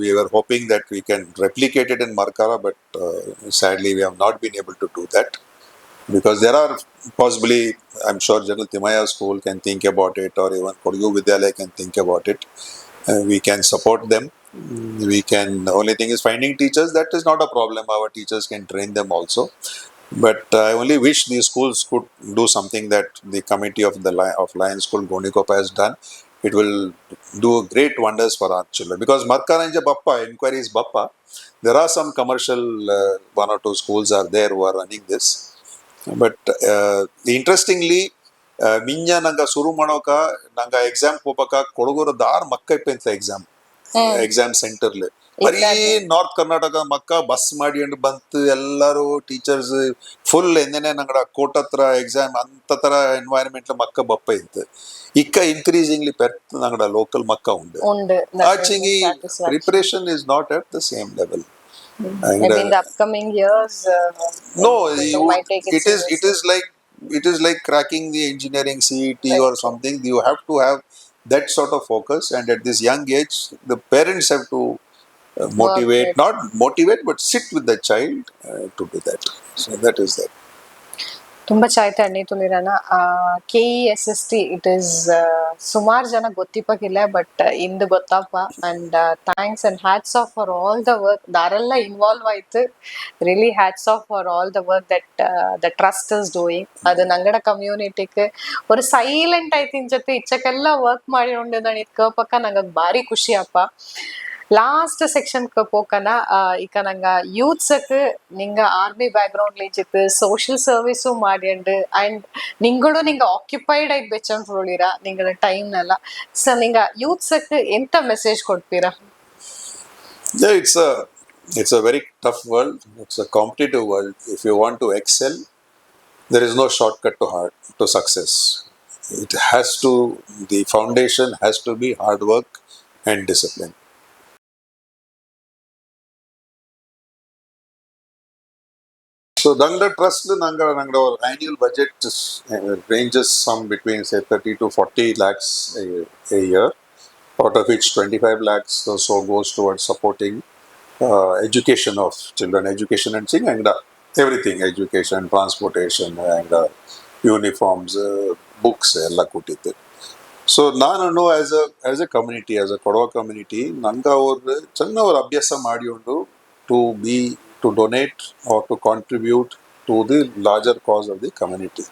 We were hoping that we can replicate it in Markara, but sadly, we have not been able to do that. Because there are possibly, I'm sure General Timaya School can think about it, or even Kodgu Vidyalaya can think about it. We can support them. We can, the only thing is finding teachers. That is not a problem. Our teachers can train them also. But I only wish these schools could do something that the committee of Lions School Gonikoppa has done. It will do great wonders for our children. Because Markaranja Bappa, inquiries Bappa, there are some commercial 1 or 2 schools are there who are running this. But interestingly, ಮಿಂಜ ನಂಗೆ ಶುರು ಮಾಡೋಕ ನಂಗೆ exam ಹೋಗ್ಬೇಕ ಕೊಡಗೂರ ದಾರ್ ಮಕ್ಕ ಇಪ್ಪ exam centrally ಬರೀ north Karnataka ಮಕ್ಕ bus ಮಾಡಿ and ಬಂತು ಎಲ್ಲರೂ ಟೀಚರ್ಸ್ ಫುಲ್ ಎಂದನೆ ನಂಗಡ ಕೋಟ್ ಹತ್ರ ಎಕ್ಸಾಮ್ ಅಂತ ತರ ಎನ್ವೈರನ್ಮೆಂಟ್ ಮಕ್ಕ ಬಪ್ಪ ಇತ್ತು. ಇಕ್ಕ ಇನ್ಕ್ರೀಸಿಂಗ್ಲಿ ಪೆರ್ತ್ ನಂಗಡ ಲೋಕಲ್ ಮಕ್ಕ ಉಂಡು ಆಚಿಂಗಿ preparation is not at the same level. Maybe in the upcoming years, no, it is like cracking the engineering CET right. Or something. You have to have that sort of focus, and at this young age, the parents have to not motivate, but sit with the child to do that. So that is that. ತುಂಬ ಚಾಯ್ತೆ ಅಣ್ಣೀತು ನಿರನ KESST it is ಸುಮಾರು ಜನ ಗೊತ್ತಿಪ್ಪಕ್ಕಿಲ್ಲ, but ಇಂದು ಗೊತ್ತಪ್ಪ. And thanks and hats off for all the work ದಾರೆಲ್ಲ ಇನ್ವಾಲ್ವ್ ಆಯ್ತು. Really hats off for all the work that the trust is doing. ಅದು ನಂಗಡ ಕಮ್ಯುನಿಟಿಗೆ ஒரு ಸೈಲೆಂಟ್ ಆಯ್ತು ಇನ್ ಜೊತೆ ಇಚ್ಚಕ್ಕೆಲ್ಲ ವರ್ಕ್ ಮಾಡಿ ಉಂಡು ನಾನು ಇದು ಕೇಳ್ಪಕ್ಕ ನಂಗೆ ಭಾರಿ ಖುಷಿ ಅಪ್ಪ. லாஸ்ட் செக்ஷனுக்கு போக்கனா இக்க நாங்க யூத்ஸுக்கு நீங்க ஆர்மி பேக்ரவுண்ட்ல இருக்கு சோஷியல் சர்வீஸும் ಮಾಡಿಂಡು ಅಂಡ್ ನಿಂಗಳು நீங்க ஆக்கியூபைட் ஆயிட்டு வெச்சோன்னு சொல்லிரா நீங்க டைம் நல்லா சோ நீங்க யூத்ஸுக்கு ಎಂತ ಮೆಸೇಜ್ ಕೊಡ್ತೀರಾ? Yeah, it's a very tough world. It's a competitive world. If you want to excel, there is no shortcut to success. It has to, the foundation has to be hard work and discipline. So Dangda Trust, our annual budget ranges some between say 30 to 40 lakhs a year, out of which 25 lakhs or so goes towards supporting education of children, education and everything, education, transportation, and uniforms, books, ಎಲ್ಲ ಕೊಟ್ಟಿದ್ದೆ. So ನಾನು as a community, as a Kodava community, ನಂಗೆ ಅವ್ರು ಚೆನ್ನ ಅವ್ರು ಅಭ್ಯಾಸ ಮಾಡಿಕೊಂಡು to be to donate or to contribute to the larger cause of the community.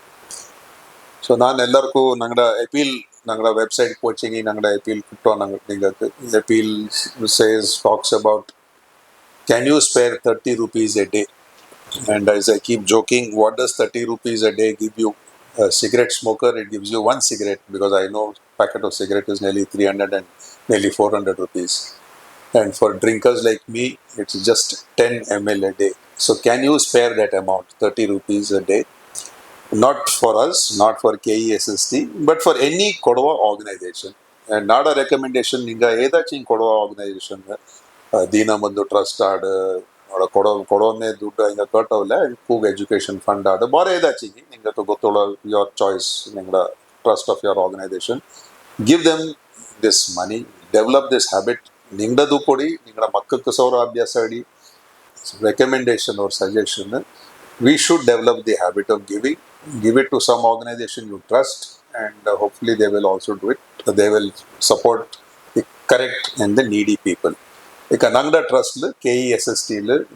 So ನಾನು ಎಲ್ಲರಿಗೂ ನಂಗಡ ಅಪೀಲ್, ನಂಗಡ ವೆಬ್ಸೈಟ್ ಕೋಚಿಂಗ್ ನಂಗಡ ಅಪೀಲ್ ಕೊಟ್ಟು ನಂಗೆ appeal says talks about can you spare 30 rupees a day? And as I keep joking, what does 30 rupees a day give you? A cigarette smoker, it gives you one cigarette, because I know packet of cigarette is nearly 300 and nearly 400 rupees. And for drinkers like me, it's just 10 ml a day. So can you spare that amount, 30 rupees a day? Not for us, not for KESST, but for any Kodava organization. And not a recommendation, ninga edaching Kodava organization, Deenabandhu trust ಆಡು ಕೊಡೋನೆ ದುಡ್ಡು ಹಿಂಗೆ ಕಟ್ಟೋಲ್ಲ ಕೂಗ್ education fund ಆಡು ಬಾರೆ ಇದಾಚಿಗೆ ನಿಂಗೆ ಗೊತ್ತೋಳ your choice ನಿಂಗಡ trust of your organisation give them this money develop this habit ನಿಂಗಡದು ಕೊಡಿ ನಿಂಗಡ ಮಕ್ಕಕ್ಕೆ ಸೌರ ಅಭ್ಯಾಸ ಅಡಿ recommendation or suggestion, we should develop the habit of giving. Give it to some organization you trust, and hopefully they will also do it. They will support the correct and the needy people. ಈಗ ನಂಗಡ trust KESST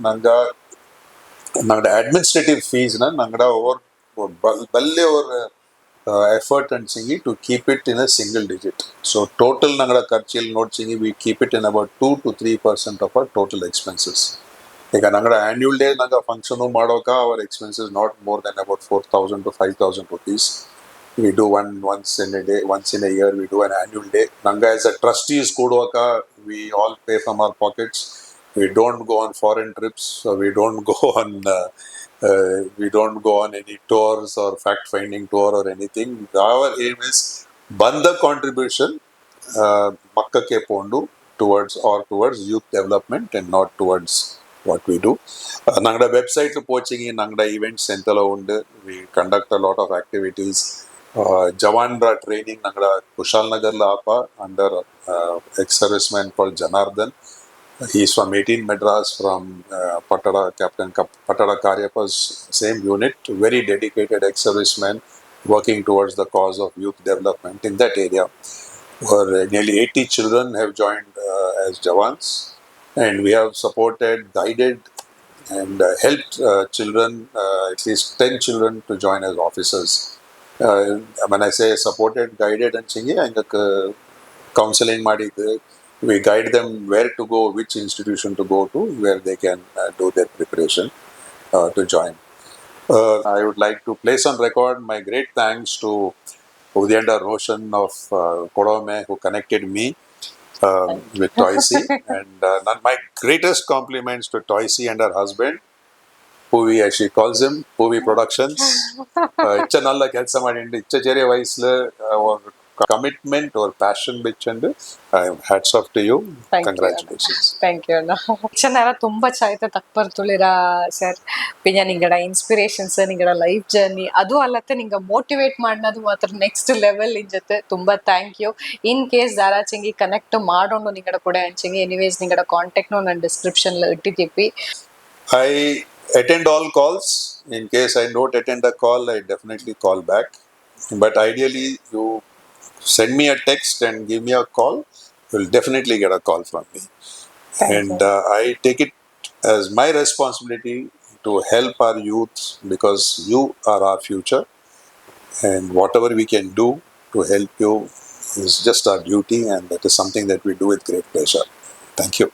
ನಂಗಡ administrative ಫೀಸ್ನ ನಂಗಡ over ಬಲ್ಲೆ over effort ಅನ್ಸಿಂಗಿ to keep it in a single digit. So total ನಂಗಡ ಖರ್ಚಿಲ್ ನೋಡ್ಸಿಂಗಿ we keep it in about 2 to 3% of our total expenses. ಈಗ ನಂಗಡ ಆನ್ಯುವಲ್ ಡೇ ನಂಗೆ ಫಂಕ್ಷನು ಮಾಡೋಕ our expenses not more then about 4,000 to 5,000 rupees. We do once in a day, once in a year, we do an annual day. Nanga as a trustees Kodwaka, we all pay from our pockets. We don't go on foreign trips, so we don't go on any tours or fact finding tour or anything. Our aim is banda contribution makkake pondu towards youth development and not towards what we do. Nangada website poaching in Nangada events central undu. We conduct a lot of activities. Jawanra training Nangada Kushal Nagar Lapa under ex-serviceman called Janardhan. He's from 18 Madras, from Patada, Captain Patada Karyapa's same unit. Very dedicated ex-serviceman working towards the cause of youth development in that area. Where nearly 80 children have joined as Jawans, and we have supported, guided, and helped children, at least 10 children, to join as officers. When I say supported, guided, and chingi, and counseling ಮಾಡಿದ್ದು, we guide them where to go, which institution to go to, where they can do their preparation to join. I would like to place on record my great thanks to Kodendera Roshan of Kodome, who connected me with Toysy, and my greatest compliments to Toysy and her husband, Puvi as she calls him, Puvi Productions. It's nalla ಕೆಲಸ ಮಾಡಿಂಡು ಇಚ್ಚ ಚೆರೆ ವಯಸ್ಸು or commitment or passion ಬಿಚ್ಚಂಡು hats off to you. Congratulations. Thank you ಅಣ್ಣ. ಚೆನ್ನಾರ ತುಂಬಾ ಚಾಯ್ತ ತಕ್ಪರ್ ತುಳಿರ sir ಪಿಂಜ ನಿಂಗಡ inspirations ನಿಂಗಡ life journey ಅದು ಅಲ್ಲತ್ತೆ ನಿಂಗ motivate ಮಾಡ್ನದು ಮಾತ್ರ next level ಇಂಜತೆ ತುಂಬಾ ಥ್ಯಾಂಕ್ ಯು. ಇನ್ ಕೇಸ್ ದಾರಾಚಂಗಿ ಕನೆಕ್ಟ್ ಮಾಡೋಣ ನಿಂಗಡ ಕೂಡ ಅಂಚಂಗಿ ಎನಿವೇಸ್ ನಿಂಗಡ ಕಾಂಟ್ಯಾಕ್ಟ್ ನಾನು ಡಿಸ್ಕ್ರಿಪ್ಷನ್ ಇಟ್ಟಿದ್ದೀವಿ. I attend all calls. In case I don't attend a call, I definitely call back. But ideally, you send me a text and give me a call, you'll definitely get a call from me. And I take it as my responsibility to help our youth, because you are our future, and whatever we can do to help you is just our duty, and that is something that we do with great pleasure. Thank you.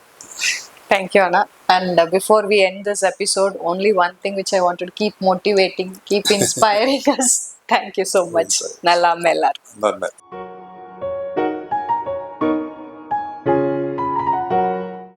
Thank you, Anna. And before we end this episode, only one thing which I wanted to keep motivating, keep inspiring us. Thank you so much. Nalla mellar. நன்றி.